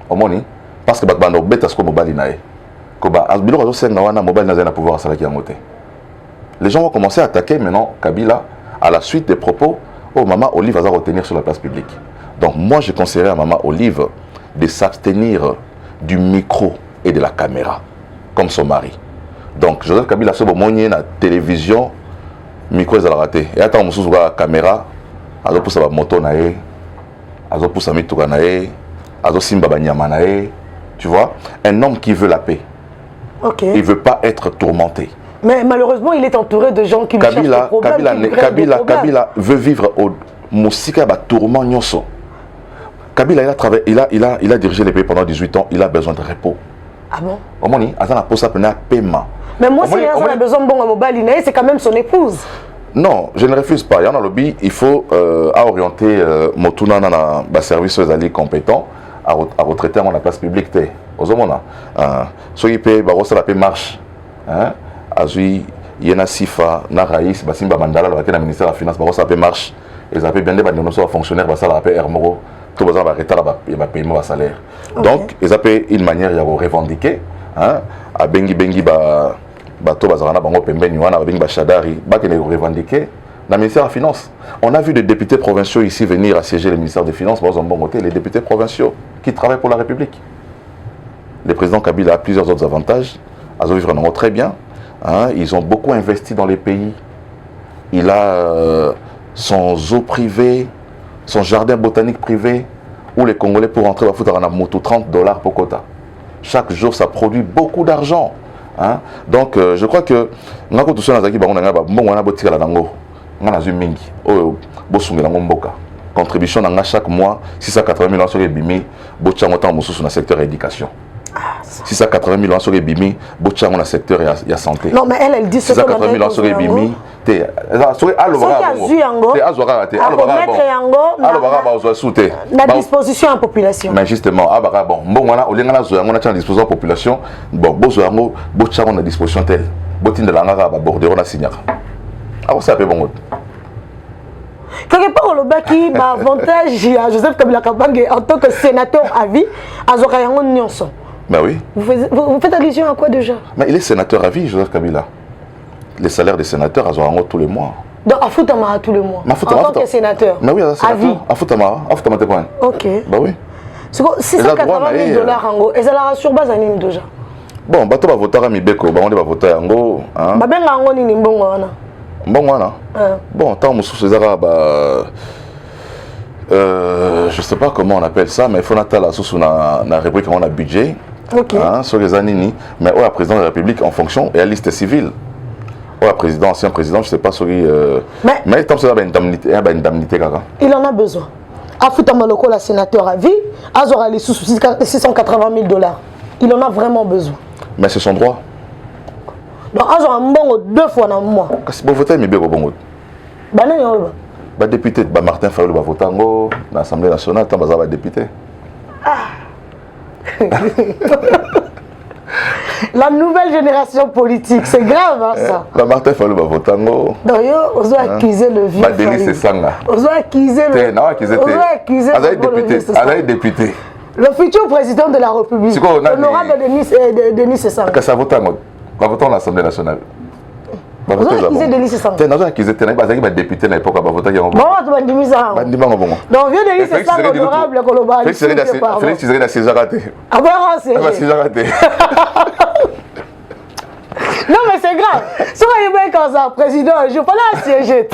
au moni, parce que bano beta sko mobile na koba asbilo razo senga wana mobile na zena pouvoir salaki ya moté. Les gens vont commencer à attaquer maintenant Kabila à la suite des propos. Oh, Maman Olive va retenir sur la place publique. Donc moi, je conseillerais à Maman Olive de s'abstenir du micro et de la caméra, comme son mari. Donc Joseph Kabila se bomonier na télévision, micro est raté. Et attends, on la caméra, azo poussa la moto nae, azo poussa mituka nae, azo simba banyama nae. Tu vois, un homme qui veut la paix. Ok. Il veut pas être tourmenté. Mais malheureusement, il est entouré de gens qui lui cherchent des problèmes. Kabila veut vivre au Moussika tourment Nyonso. Kabila il a dirigé les pays pendant 18 ans, il a besoin de repos. Ah bon? Au moins, il a posé un paiement. Mais moi, si on a besoin de bon mobile, c'est quand même son épouse. Non, je ne refuse pas. Il y a un lobby, il faut orienter Motuna dans le service aux alliés compétents à retraiter dans la place publique. Ozomona. Ceux qui paient, ça la marche. Azui, Yena Sifa, Naraïs, Basimba Mandala, le ministère de la Finance, ça la marche. Ils appellent bien des fonctionnaires, ça la paie Hermoro. Tout le monde va arrêter le paiement de salaire. Donc, ils appellent une manière de revendiquer. À Bengi Bengi, bato bazarana bango pembeni wana babingi bashadari bakene revendiquer na ministère de la Finance. On a vu des députés provinciaux ici venir assiéger le ministère des Finances, les députés provinciaux qui travaillent pour la République. Le président Kabila a plusieurs autres avantages. Ils vivent très bien. Ils ont beaucoup investi dans les pays. Il a son zoo privé, son jardin botanique privé, où les Congolais pour rentrer foutre en moto $30 pour quota. Chaque jour, ça produit beaucoup d'argent. Donc, je crois que nous avons tous les contribution chaque mois 680 millions sur les bimi, dans le secteur éducation. 680 millions sur les bimi, dans le secteur de la santé. Non, mais elle dit 680 millions sur les bimi. La disposition à la population. Mais justement, on a une disposition à la population. Bon, on a une disposition telle. De la borderon à signer. Alors, ça peut bon. Quelque part, le baki m'a avantage à Joseph Kabila Kabange en tant que sénateur à vie à Zokayangon Nyonson. Ben oui. Vous faites allusion à quoi déjà? Mais il est sénateur à vie, Joseph Kabila. Les salaires des sénateurs à Zokayangon tous les mois. Donc, à Foutamara tous les mois. En tant que sénateur. Mais oui, à vie. À Foutamara t'es point. Ok. Ben oui. C'est quoi? $680 000 en gros. Et ça la sur base anime déjà. Bon, bato va voter à Mibeko, on va voter en gros. Ben en ni mbongo wana. Mbongo wana. Bon, tant que sous je sais pas comment on appelle ça, mais il faut la sous la rubrique on a budget. Ok. Sur les années, mais au président de la République en fonction et à liste civile. Au président, ancien président, je sais pas sur mais tant que ça une indemnité il en a besoin. À Foutamalo la sénateur à vie, Azora les sous $680 000. Il en a vraiment besoin. Mais c'est son droit. Donc, Azora mbongo 2 fois dans le mois. Qu'est-ce que vous votez, mais bien au bongo? Député, Martin Fayulu va voter dans l'Assemblée nationale, tant que député. La nouvelle génération politique, c'est grave ça. Martin Fayulu va voter donc, on doit accuser le vieux. On doit accuser le député. Le futur président de la République, l'honorable Denis Sessanga. Qu'est-ce que ça vote à l'Assemblée nationale? Vous avez accusé Denis Sessanga. Vous avez accusé député à l'époque. Donc, vieux Denis Sessanga, honorable, Félix Tshisekedi a siégé raté. Ah bon, c'est raté. Non, mais c'est grave. Si on est bien comme ça, président, je ne vais pas l'assiéger.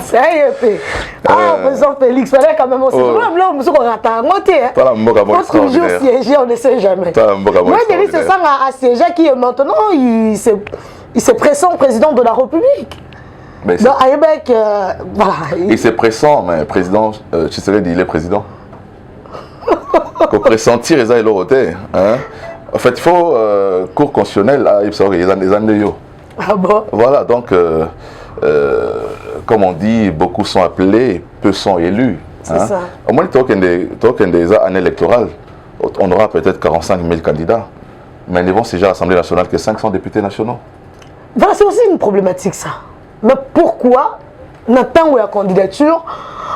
Président Félix, il fallait quand même aussi. L'homme, si on rate un moté, il faut toujours siéger, on ne sait jamais. Moi, Denis Sessanga a siégé qui est maintenant, il se pressent président de la République. Donc, voilà. Il se pressent, mais président, Tshisekedi, il est président. Pour pressentir les aérotés. En fait, il faut cours constitutionnel, il faut les années. Ah bon? Voilà, donc, comme on dit, beaucoup sont appelés, peu sont élus. C'est ça. Au moins, il y a des années électorales, on aura peut-être 45 000 candidats. Mais ils vont siéger à l'Assemblée nationale que 500 députés nationaux. Voilà, c'est aussi une problématique, ça. Mais pourquoi, dans la candidature,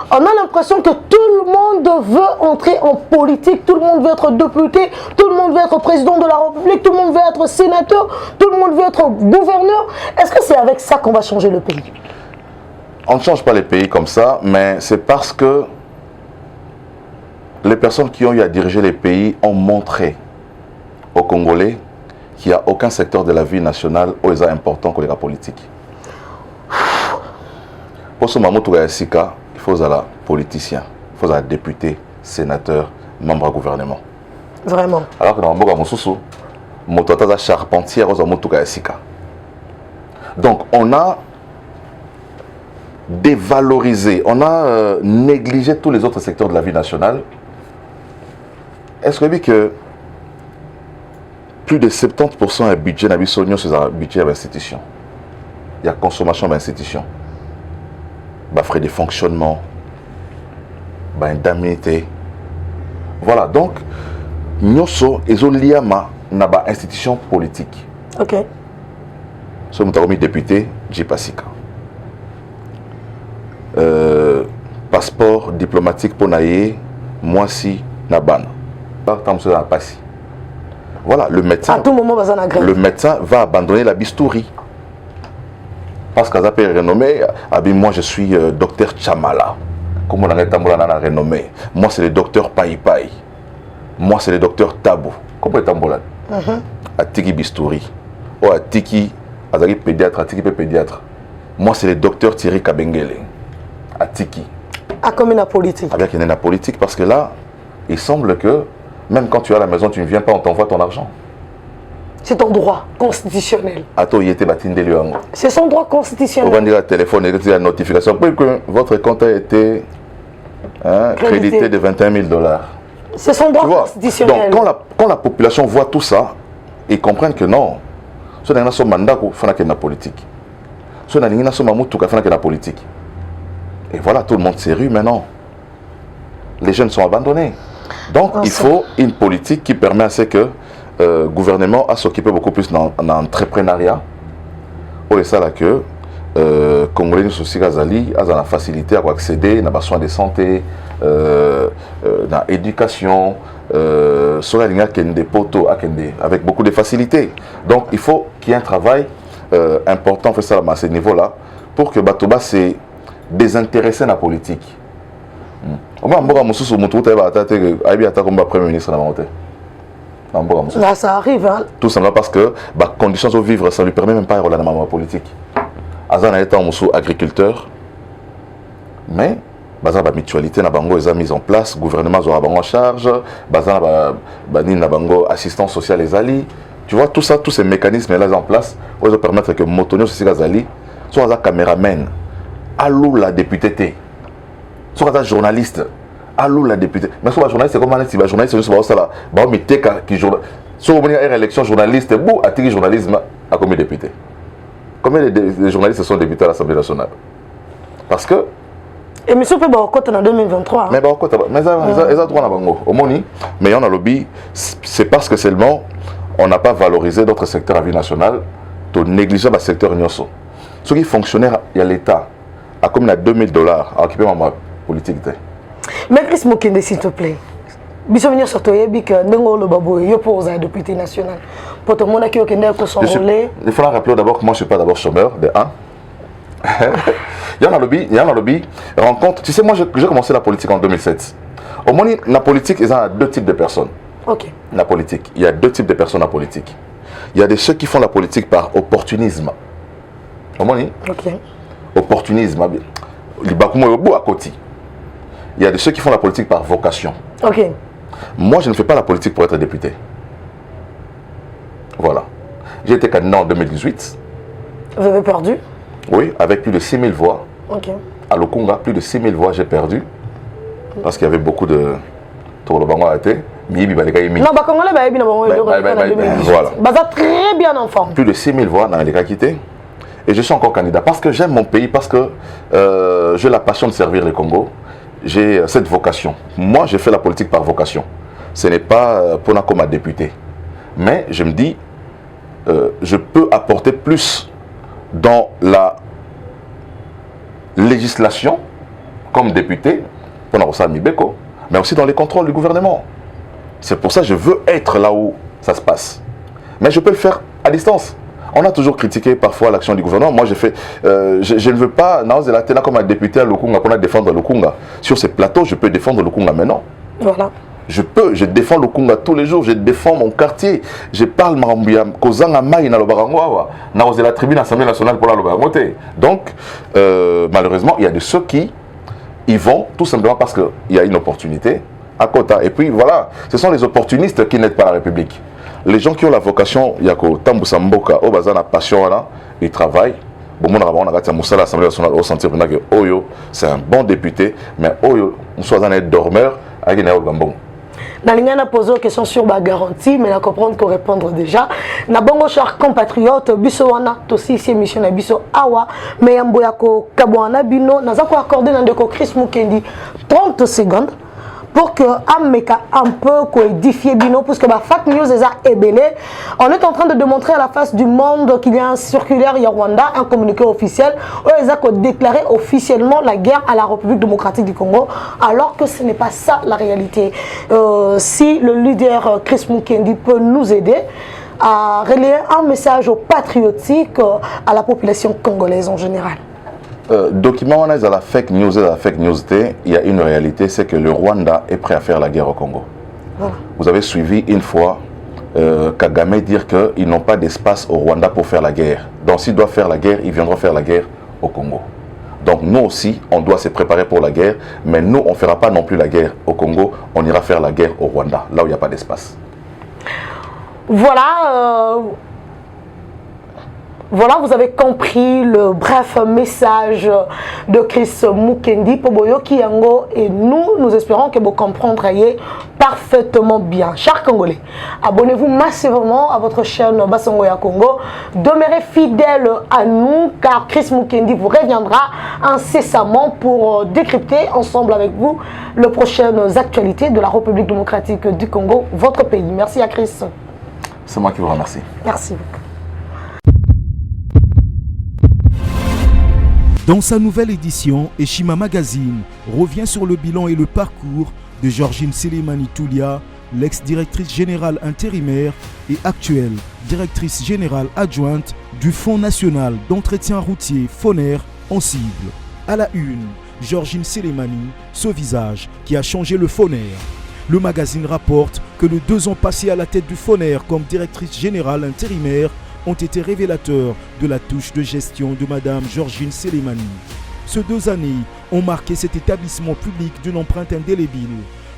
on a l'impression que tout le monde veut entrer en politique, tout le monde veut être député, tout le monde veut être président de la République, tout le monde veut être sénateur, tout le monde veut être gouverneur. Est-ce que c'est avec ça qu'on va changer le pays? On ne change pas les pays comme ça, mais c'est parce que les personnes qui ont eu à diriger les pays ont montré aux Congolais qu'il n'y a aucun secteur de la vie nationale où il est important que la politique. Pour ce moment, il faut être politicien, il faut être député, sénateur, membre du gouvernement. Vraiment. Alors que dans le monde, il y a charpentière, donc on a dévalorisé, on a négligé tous les autres secteurs de la vie nationale. Est-ce que plus de 70% du budget n'a c'est un budget d'institution. Il y a consommation d'institution. Frais de fonctionnement, indemnité. Voilà, donc, nous sommes liés à une institution politique. Ok. Nous sommes député, Jipasika. Passeport diplomatique pour naïe, moi si, Naban. Voilà, le médecin, à tout moment, le médecin va abandonner la bistouri. Parce qu'à Zapé renommé, moi je suis docteur Chamala. Comme on a renommé. Moi c'est le docteur Pai Pai. Moi c'est le docteur Tabou. Comment est Tambolan? Atiki bistouri. Ou Atiki, Azaki pédiatre, Atiki pédiatre. Moi c'est le docteur Thierry Kabengele. Atiki. À comme une politique. Avec une politique parce que là, il semble que même quand tu es à la maison, tu ne viens pas, on t'envoie ton argent. C'est ton droit constitutionnel. C'est son droit constitutionnel. On va dire à téléphone et la notification que votre compte a été crédité de 21 000 $. C'est son droit constitutionnel. Donc quand la population voit tout ça, ils comprennent que non. Ce n'est pas son mandat qu'il faut la politique. Ce n'est pas son mandat qu'il faut la politique. Et voilà, tout le monde s'est rue maintenant. Les jeunes sont abandonnés. Donc il faut une politique qui permet à ce que le gouvernement a s'occupé beaucoup plus dans l'entrepreneuriat. Pour ça là que Congolais aussi Gazali a la facilité à accéder à des soins de santé, dans l'éducation, avec beaucoup de facilité. Donc il faut qu'il y ait un travail important fait ça à ce niveau-là pour que Batoba se désintéresse de la politique. Là, ça arrive. Hein? Tout simplement parce que les conditions de vivre, ça ne lui permet même pas de regarder la politique. Azan a été agriculteur, mais la mutualité est mise en place, le gouvernement est en charge, l'assistance sociale est ali. Tu vois, tout ça, tous ces mécanismes-là en place, pour permettre que Motonio Sissigazali soit un caméraman, allô la députée, soit un journaliste. Allô la députée. Mais si le journaliste, c'est comme si le journaliste est juste là. Si on a une élection journaliste, bon, à tirer journalisme à combien de députés? Combien de journalistes sont députés à l'Assemblée nationale? Parce que. Et M. Pébaokote en 2023. Mais Baokote, mais ils ont droit à Bango. Au Moni, mais on a lobby, c'est parce que seulement on n'a pas valorisé d'autres secteurs à vie nationale, tout négliger le secteur Nyoso. Ceux qui fonctionnaient, il y a l'État, à combien de $2 000 à occuper ma politique. Mais Chris Mokende, s'il te plaît. Il député national. Pour tout le monde qui il faut rappeler d'abord que moi je ne suis pas d'abord chômeur, de 1. Il y a un lobby, rencontre. Tu sais, moi j'ai commencé la politique en 2007. Au moins, la politique, il y a deux types de personnes. Ok. La politique, il y a deux types de personnes en politique. Il y a ceux qui font la politique par opportunisme. Au moins, ok. Opportunisme. Il y a ceux qui font la politique par vocation. Ok. Moi, je ne fais pas la politique pour être député. Voilà. J'ai été candidat en 2018. Vous avez perdu? Oui, avec plus de 6 000 voix. Ok. À Lukunga, plus de 6 000 voix, j'ai perdu. Parce qu'il y avait beaucoup de... Non, Congolais, voilà. Très bien enfant. Plus de 6 000 voix dans les cas quittés. Et je suis encore candidat parce que j'aime mon pays, parce que j'ai la passion de servir le Congo. J'ai cette vocation. Moi, je fais la politique par vocation. Ce n'est pas pour comme un député. Mais je me dis, je peux apporter plus dans la législation comme député, pour ça Mibeko, mais aussi dans les contrôles du gouvernement. C'est pour ça que je veux être là où ça se passe. Mais je peux le faire à distance. On a toujours critiqué parfois l'action du gouvernement. Moi, je ne veux pas, comme un député à Lukunga, pour défendre Lukunga. Sur ces plateaux, je peux défendre Lukunga, mais non. Voilà. Je défends Lukunga tous les jours, je défends mon quartier. Je parle Marambia, Kozanga Maï, na Lobarangwa, na la tribune de l'Assemblée nationale pour la Lobarangote. Donc, malheureusement, il y a de ceux qui y vont tout simplement parce qu'il y a une opportunité à Kota. Et puis voilà, ce sont les opportunistes qui n'aident pas la République. Les gens qui ont la vocation, il y a Tambousa Mboka, la passion, ils travaillent. Bon, on a l'Assemblée nationale au sentir que Oyo, c'est un bon député, mais Oyo, on soit un dormeur avec une Gambon. Nalingana pose une question sur la garantie, mais je comprends qu'on répondre déjà. Na bongo chers compatriotes, biso wana tosi ici émission na biso awa, mais yambo yako kabwana bino, naza ko accorder na ndeko Chris Mukendi 30 secondes pour que ameka un peu ko édifier bino, parce que ba fake news est ébélé. On est en train de démontrer à la face du monde qu'il y a un circulaire il y a Rwanda, un communiqué officiel où ils ont déclaré officiellement la guerre à la République démocratique du Congo, alors que ce n'est pas ça la réalité. Si le leader Chris Mukendi peut nous aider à relayer un message patriotique à la population congolaise en général. Document on a la fake news il y a une réalité, c'est que le Rwanda est prêt à faire la guerre au Congo. Voilà. Vous avez suivi une fois Kagame dire qu'ils n'ont pas d'espace au Rwanda pour faire la guerre. Donc s'ils doivent faire la guerre, ils viendront faire la guerre au Congo. Donc nous aussi, on doit se préparer pour la guerre, mais nous, on ne fera pas non plus la guerre au Congo, on ira faire la guerre au Rwanda, là où il n'y a pas d'espace. Voilà. Voilà, vous avez compris le bref message de Chris Mukendi Poboyo Kiyango, et nous espérons que vous comprendrez parfaitement bien. Chers Congolais, abonnez-vous massivement à votre chaîne Basongoya Congo. Demeurez fidèles à nous, car Chris Mukendi vous reviendra incessamment pour décrypter ensemble avec vous les prochaines actualités de la République démocratique du Congo, votre pays. Merci à Chris. C'est moi qui vous remercie. Merci beaucoup. Dans sa nouvelle édition, Eshima Magazine revient sur le bilan et le parcours de Georgine Selemani Toulia, l'ex-directrice générale intérimaire et actuelle directrice générale adjointe du Fonds national d'entretien routier FONER en cible. À la une, Georgine Selemani, ce visage qui a changé le FONER. Le magazine rapporte que les 2 ans passés à la tête du FONER comme directrice générale intérimaire ont été révélateurs de la touche de gestion de Madame Georgine Selemani. Ces 2 années ont marqué cet établissement public d'une empreinte indélébile.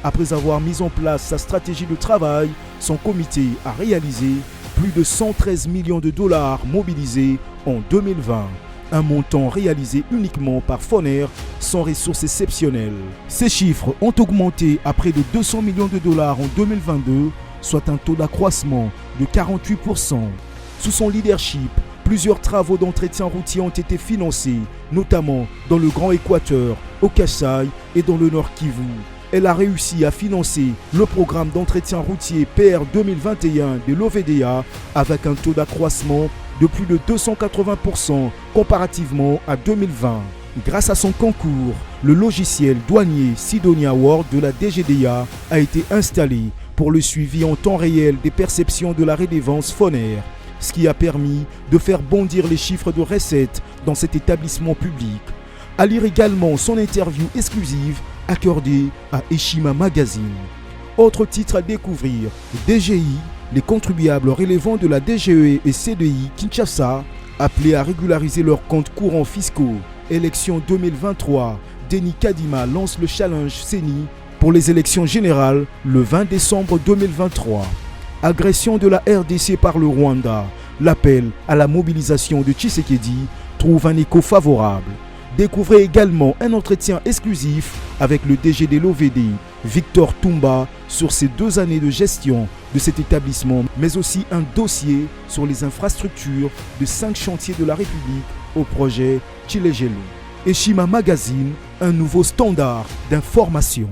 Après avoir mis en place sa stratégie de travail, son comité a réalisé plus de 113 millions de dollars mobilisés en 2020. Un montant réalisé uniquement par FONER sans ressources exceptionnelles. Ces chiffres ont augmenté à près de 200 millions de dollars en 2022, soit un taux d'accroissement de 48%. Sous son leadership, plusieurs travaux d'entretien routier ont été financés, notamment dans le Grand Équateur, au Kasaï et dans le Nord Kivu. Elle a réussi à financer le programme d'entretien routier PR 2021 de l'OVDA avec un taux d'accroissement de plus de 280% comparativement à 2020. Grâce à son concours, le logiciel douanier Sidonia World de la DGDA a été installé pour le suivi en temps réel des perceptions de la redevance FONER, ce qui a permis de faire bondir les chiffres de recettes dans cet établissement public. À lire également son interview exclusive accordée à Eshima Magazine. Autre titre à découvrir, DGI, les contribuables relevant de la DGE et CDI Kinshasa, appelés à régulariser leurs comptes courants fiscaux. Élection 2023, Denis Kadima lance le challenge CENI pour les élections générales le 20 décembre 2023. Agression de la RDC par le Rwanda, l'appel à la mobilisation de Tshisekedi trouve un écho favorable. Découvrez également un entretien exclusif avec le DG de l'OVD, Victor Toumba, sur ces 2 années de gestion de cet établissement, mais aussi un dossier sur les infrastructures de 5 chantiers de la République au projet Tshilejelo. Eshima Magazine, un nouveau standard d'information.